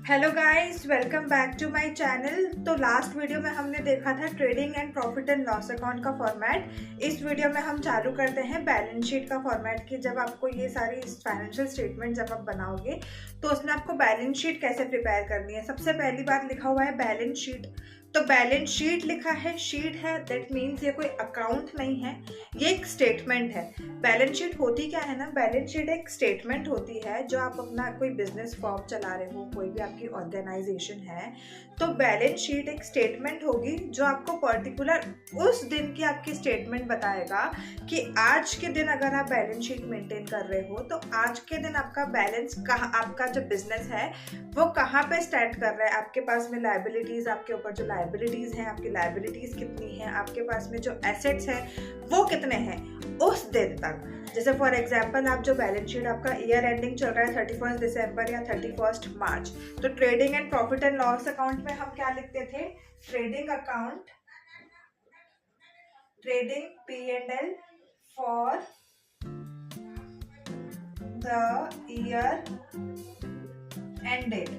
Hello guys, welcome back to my channel. तो last video में हमने देखा था trading and profit and loss account का फॉर्मेट। इस वीडियो में हम चालू करते हैं बैलेंस शीट का फॉर्मेट कि जब आपको ये सारी फाइनेंशियल स्टेटमेंट जब आप बनाओगे तो उसमें आपको बैलेंस शीट कैसे प्रिपेयर करनी है। सबसे पहली बात लिखा हुआ है बैलेंस शीट। तो बैलेंस शीट लिखा है, शीट है, दैट मीन्स ये कोई अकाउंट नहीं है, ये एक स्टेटमेंट है। बैलेंस शीट होती क्या है ना, बैलेंस शीट एक स्टेटमेंट होती है। जो आप अपना कोई बिजनेस फॉर्म चला रहे हो, कोई भी आपकी ऑर्गेनाइजेशन है, तो बैलेंस शीट एक स्टेटमेंट होगी जो आपको पर्टिकुलर उस दिन की आपकी स्टेटमेंट बताएगा कि आज के दिन अगर आप बैलेंस शीट मेंटेन कर रहे हो तो आज के दिन आपका बैलेंस कहाँ, आपका जो बिजनेस है वो कहाँ पे स्टैंड कर रहा है। आपके पास में लायबिलिटीज, आपके ऊपर जो लायबिलिटीज हैं, आपकी लायबिलिटीज कितनी है, आपके पास में जो एसेट्स हैं वो कितने हैं उस दिन तक। जैसे फॉर एग्जांपल आप जो बैलेंस शीट आपका ईयर एंडिंग चल रहा है 31 दिसंबर या 31 मार्च, तो trading and profit and loss account में हम क्या लिखते थे, trading account, trading P&L for the year ended.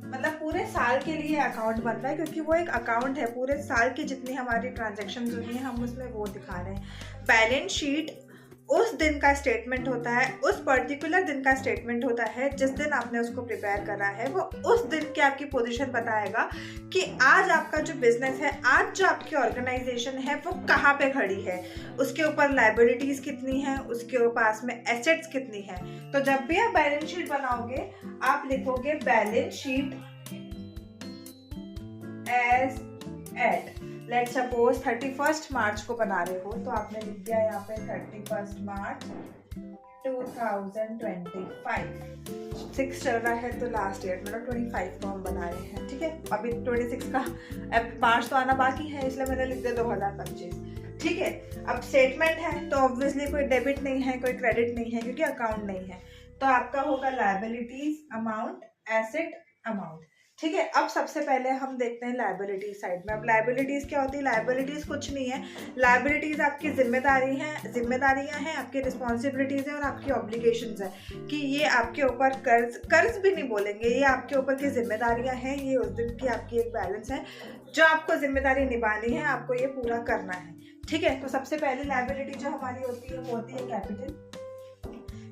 मतलब पूरे साल के लिए अकाउंट बन रहा है, क्योंकि वो एक अकाउंट है, पूरे साल की जितनी हमारी ट्रांजैक्शन हुई हैं हम उसमें वो दिखा रहे हैं। बैलेंस शीट उस दिन का स्टेटमेंट होता है, उस पर्टिकुलर दिन का स्टेटमेंट होता है जिस दिन आपने उसको प्रिपेयर करा है। वो उस दिन की आपकी पोजीशन बताएगा कि आज आपका जो बिजनेस है, आज जो आपकी ऑर्गेनाइजेशन है वो कहाँ पे खड़ी है, उसके ऊपर लायबिलिटीज कितनी है, उसके पास में एसेट्स कितनी है। तो जब भी आप बैलेंस शीट बनाओगे आप लिखोगे balance sheet as at, let suppose 31 March को बना रहे हो तो आपने लिख दिया यहाँ पे 31 मार्च 2025। 6 चल रहा है तो लास्ट ईयर मतलब 25 को हम बना रहे हैं, ठीक है। अभी 26 का मार्च तो आना बाकी है, इसलिए मैंने लिख दिया 2025, ठीक है। अब स्टेटमेंट है तो ऑब्वियसली कोई डेबिट नहीं है, कोई क्रेडिट नहीं है, क्योंकि अकाउंट नहीं है। तो आपका होगा लायबिलिटीज अमाउंट, एसेट अमाउंट, ठीक है। अब सबसे पहले हम देखते हैं लायबिलिटीज साइड में। अब लायबिलिटीज क्या होती है, लायबिलिटीज कुछ नहीं है, लायबिलिटीज आपकी जिम्मेदारियां हैं, आपकी रिस्पॉन्सिबिलिटीज है और आपकी ऑब्लिगेशंस है कि ये आपके ऊपर कर्ज भी नहीं बोलेंगे, ये आपके ऊपर की जिम्मेदारियां हैं। ये उस दिन की आपकी एक बैलेंस है जो आपको जिम्मेदारी निभानी है, आपको ये पूरा करना है, ठीक है। तो सबसे पहले लायबिलिटी जो हमारी होती है वो होती है कैपिटल।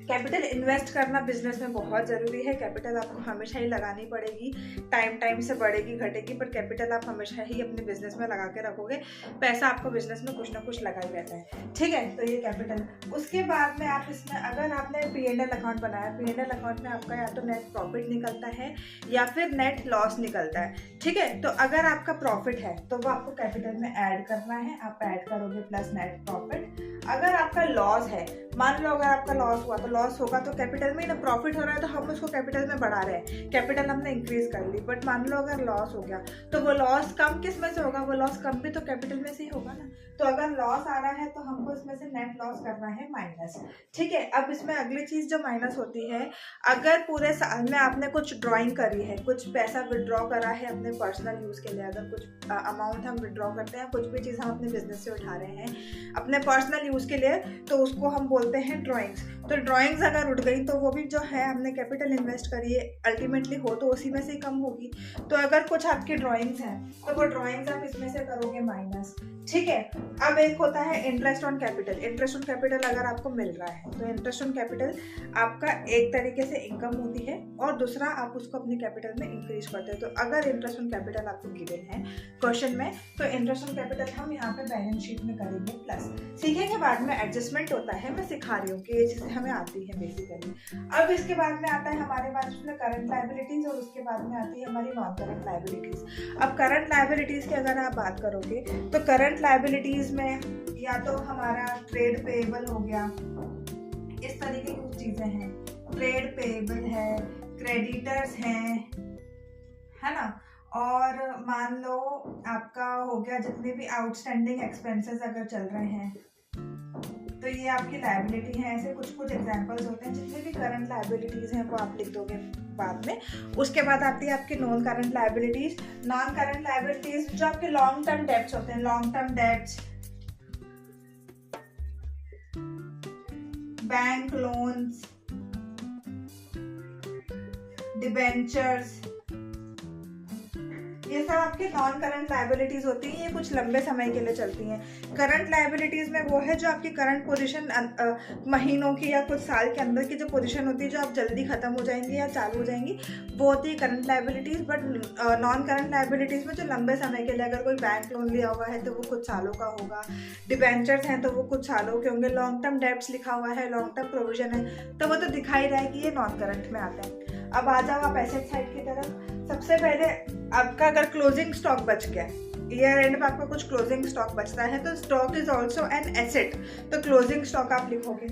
कैपिटल इन्वेस्ट करना बिजनेस में बहुत ज़रूरी है। कैपिटल आपको हमेशा ही लगानी पड़ेगी, टाइम से बढ़ेगी घटेगी, पर कैपिटल आप हमेशा ही अपने बिजनेस में लगा के रखोगे। पैसा आपको बिजनेस में कुछ ना कुछ लगा ही रहता है, ठीक है। तो ये कैपिटल। उसके बाद में आप इसमें अगर आपने P&L अकाउंट बनाया, P&L अकाउंट में आपका या तो नेट प्रॉफिट निकलता है या फिर नेट लॉस निकलता है, ठीक है। तो अगर आपका प्रॉफिट है तो वो आपको कैपिटल में ऐड करना है, आप ऐड करोगे प्लस नेट प्रॉफिट। अगर आपका लॉस है, मान लो अगर आपका लॉस हुआ तो लॉस होगा तो कैपिटल में ना, प्रॉफिट हो रहा है तो हम उसको कैपिटल में बढ़ा रहे हैं, कैपिटल हमने इंक्रीज कर ली, बट मान लो अगर लॉस हो गया तो वो लॉस कम किस में से होगा, वो लॉस कम भी तो कैपिटल में से ही होगा ना। तो अगर लॉस आ रहा है तो हमको इसमें से नेट लॉस करना है माइनस, ठीक है। अब इसमें अगली चीज जो माइनस होती है, अगर पूरे साल में आपने कुछ ड्रॉइंग करी है, कुछ पैसा विड्रॉ करा है अपने पर्सनल यूज के लिए, अगर कुछ अमाउंट हम विड्रॉ करते हैं, कुछ भी चीज हम अपने बिजनेस से उठा रहे हैं अपने पर्सनल यूज के लिए, तो उसको हम बोलते हैं ड्रॉइंग्स। तो ड्रॉइंग्स अगर उठ गई तो वो भी जो है हमने कैपिटल इन्वेस्ट करी है, अल्टीमेटली हो तो उसी में से ही कम होगी। तो अगर कुछ आपकी ड्रॉइंग्स हैं तो वो ड्रॉइंग्स आप इसमें से करोगे माइनस, ठीक है। अब एक होता है interest on capital. Interest on capital अगर आपको मिल रहा है तो इंटरेस्ट ऑन कैपिटल आपका एक तरीके से इनकम होती है और दूसरा आप उसको अपने कैपिटल में इंक्रीज करते हो। तो अगर इंटरेस्ट ऑन कैपिटल आपको गिवन है क्वेश्चन में, तो इंटरेस्ट ऑन कैपिटल हम यहाँ पे बैलेंस शीट में करेंगे प्लस। सीखेंगे बाद में, एडजस्टमेंट होता है, मैं सिखा रही हूँ कि ये चीज़ें हमें आती है बेसिकली। अब इसके बाद में आता है हमारे पास उसमें करंट लायबिलिटीज और उसके बाद में आती है हमारी नॉन करंट लायबिलिटीज। अब करंट लायबिलिटीज की अगर आप बात करोगे तो करंट लायबिलिटीज में या तो हमारा ट्रेड पेएबल हो गया, इस तरीके की कुछ चीजें हैं, ट्रेड पेएबल है, क्रेडिटर्स हैं, है ना। और मान लो आपका हो गया जितने भी आउटस्टैंडिंग एक्सपेंसेस अगर चल रहे हैं तो ये आपकी लायबिलिटी है। ऐसे कुछ कुछ एग्जांपल्स होते हैं। जितने भी करंट लायबिलिटीज हैं वो आप लिख दोगे बाद में। उसके बाद आती है आपकी non current liabilities. Non current liabilities जो आपके लॉन्ग टर्म डेब्ट्स होते हैं, long term debts, bank loans, debentures, ये सब आपके नॉन करंट लायबिलिटीज होती हैं, ये कुछ लंबे समय के लिए चलती हैं। करंट लायबिलिटीज में वो है जो आपकी करंट पोजीशन महीनों की या कुछ साल के अंदर की जो पोजीशन होती है, जो आप जल्दी खत्म हो जाएंगी या चालू हो जाएंगी, वो होती है current liabilities. But non current liabilities में जो लंबे समय के लिए, अगर कोई बैंक लोन लिया हुआ है तो वो कुछ सालों का होगा, डिबेंचर्स हैं तो वो कुछ सालों के होंगे, लॉन्ग टर्म डेब्ट्स लिखा हुआ है, लॉन्ग टर्म प्रोविजन है, तो वो तो दिखाई रहा है कि ये नॉन करंट में आते हैं। अब आ जाओ आप एसेट साइड की तरफ। सबसे पहले आपका अगर क्लोजिंग स्टॉक बच गया, ईयर एंड में आपका कुछ क्लोजिंग स्टॉक बचता है, तो stock is also an asset, तो क्लोजिंग स्टॉक आप लिखोगे।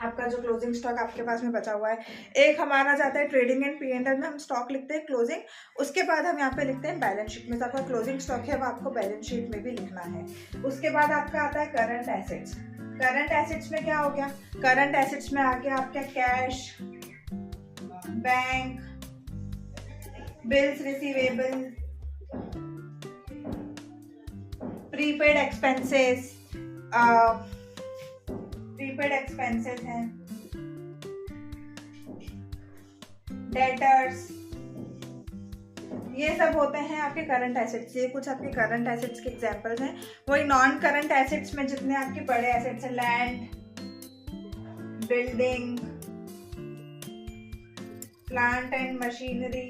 आपका जो क्लोजिंग स्टॉक आपके पास में बचा हुआ है, एक हमारा जाता है ट्रेडिंग एंड P&L में, हम स्टॉक लिखते हैं क्लोजिंग, उसके बाद हम यहाँ पे लिखते हैं बैलेंस शीट में। आपका क्लोजिंग स्टॉक है वो आपको बैलेंस शीट में भी लिखना है। उसके बाद आपका आता है करंट एसेट्स। करंट एसेट्स में क्या हो गया, करंट एसेट्स में आ गया आपका cash, bank, bills receivable, prepaid expenses, prepaid expenses हैं, डेटर्स, ये सब होते हैं आपके करंट एसेट्स। ये कुछ आपके करंट एसेट्स के एग्जांपल्स हैं। वही नॉन करंट एसेट्स में जितने आपके बड़े एसेट्स हैं, land, building, plant and machinery,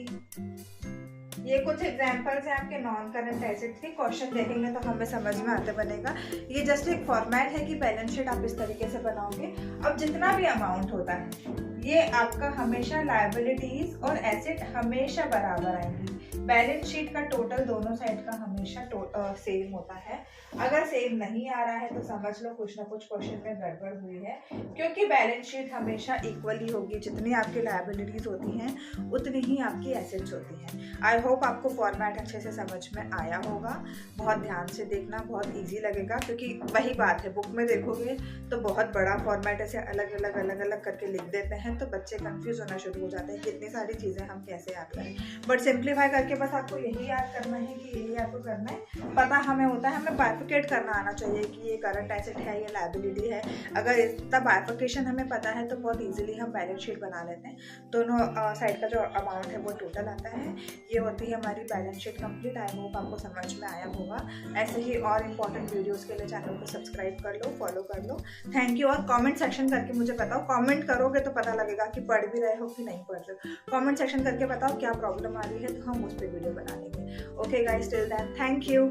ये कुछ एग्जांपल्स हैं आपके नॉन करंट एसेट्स के। क्वेश्चन देखेंगे तो हमें समझ में आते बनेगा। ये जस्ट एक फॉर्मेट है कि बैलेंस शीट आप इस तरीके से बनाओगे। अब जितना भी अमाउंट होता है ये आपका हमेशा लायबिलिटीज और एसेट हमेशा बराबर आएंगी। बैलेंस शीट का टोटल दोनों साइड का हमेशा सेम होता है। अगर सेम नहीं आ रहा है तो समझ लो कुछ ना कुछ क्वेश्चन में गड़बड़ हुई है, क्योंकि बैलेंस शीट हमेशा इक्वली होगी। जितनी आपकी लायबिलिटीज होती हैं उतनी ही आपकी एसेट्स होती हैं। आई होप आपको फॉर्मेट अच्छे से समझ में आया होगा। बहुत ध्यान से देखना, बहुत ईजी लगेगा, क्योंकि वही बात है, बुक में देखोगे तो बहुत बड़ा फॉर्मेट ऐसे अलग अलग करके लिख देते हैं, तो बच्चे कंफ्यूज होना शुरू हो जाते हैं कि इतनी सारी चीज़ें हम कैसे याद करें। बट सिंप्लीफाई करके बस आपको यही याद करना है कि यही आपको करना है। पता हमें होता है, हमें बाइफिकेट करना आना चाहिए कि ये करंट एसेट है, ये लायबिलिटी है। अगर इतना बाइफिकेशन हमें पता है तो बहुत ईजिली हम बैलेंस शीट बना लेते हैं। दोनों साइड का जो अमाउंट है वो टोटल आता है। ये होती है हमारी balance sheet complete. I hope आपको समझ में आया होगा। ऐसे ही और इम्पॉर्टेंट वीडियोस के लिए चैनल को सब्सक्राइब कर लो, फॉलो कर लो। Thank you. और कमेंट सेक्शन करके मुझे बताओ, कमेंट करोगे तो पता लगेगा कि पढ़ भी रहे हो कि नहीं पढ़ रहे हो। कमेंट सेक्शन करके बताओ क्या प्रॉब्लम आ रही है, तो हम उस पर वीडियो बना लेंगे। Okay guys, till then thank you.